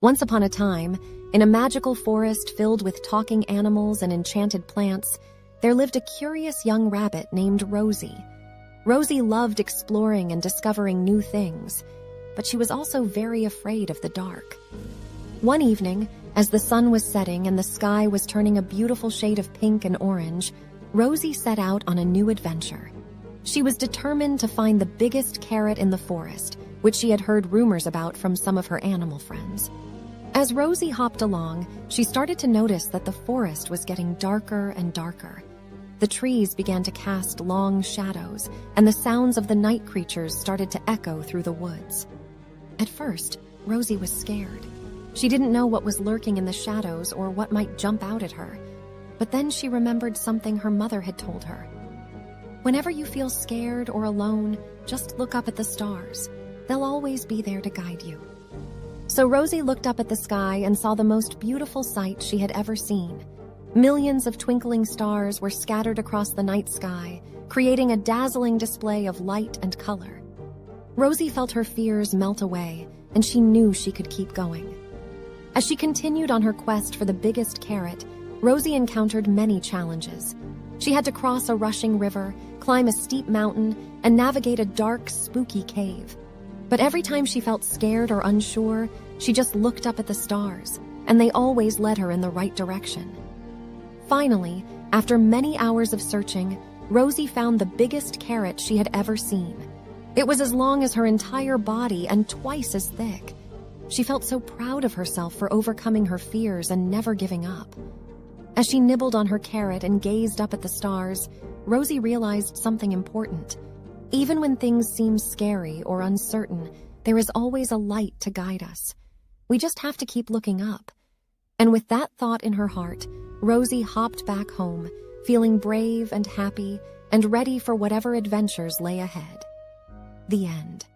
Once upon a time, in a magical forest filled with talking animals and enchanted plants, there lived a curious young rabbit named Rosie. Rosie loved exploring and discovering new things, but she was also very afraid of the dark. One evening, as the sun was setting and the sky was turning a beautiful shade of pink and orange, Rosie set out on a new adventure. She was determined to find the biggest carrot in the forest, which she had heard rumors about from some of her animal friends. As Rosie hopped along, she started to notice that the forest was getting darker and darker. The trees began to cast long shadows, and the sounds of the night creatures started to echo through the woods. At first, Rosie was scared. She didn't know what was lurking in the shadows or what might jump out at her. But then she remembered something her mother had told her. Whenever you feel scared or alone, just look up at the stars. They'll always be there to guide you. So Rosie looked up at the sky and saw the most beautiful sight she had ever seen. Millions of twinkling stars were scattered across the night sky, creating a dazzling display of light and color. Rosie felt her fears melt away, and she knew she could keep going. As she continued on her quest for the biggest carrot, Rosie encountered many challenges. She had to cross a rushing river, climb a steep mountain, and navigate a dark, spooky cave. But every time she felt scared or unsure, she just looked up at the stars, and they always led her in the right direction. Finally, after many hours of searching, Rosie found the biggest carrot she had ever seen. It was as long as her entire body and twice as thick. She felt so proud of herself for overcoming her fears and never giving up. As she nibbled on her carrot and gazed up at the stars, Rosie realized something important. Even when things seem scary or uncertain, there is always a light to guide us. We just have to keep looking up. And with that thought in her heart, Rosie hopped back home, feeling brave and happy and ready for whatever adventures lay ahead. The end.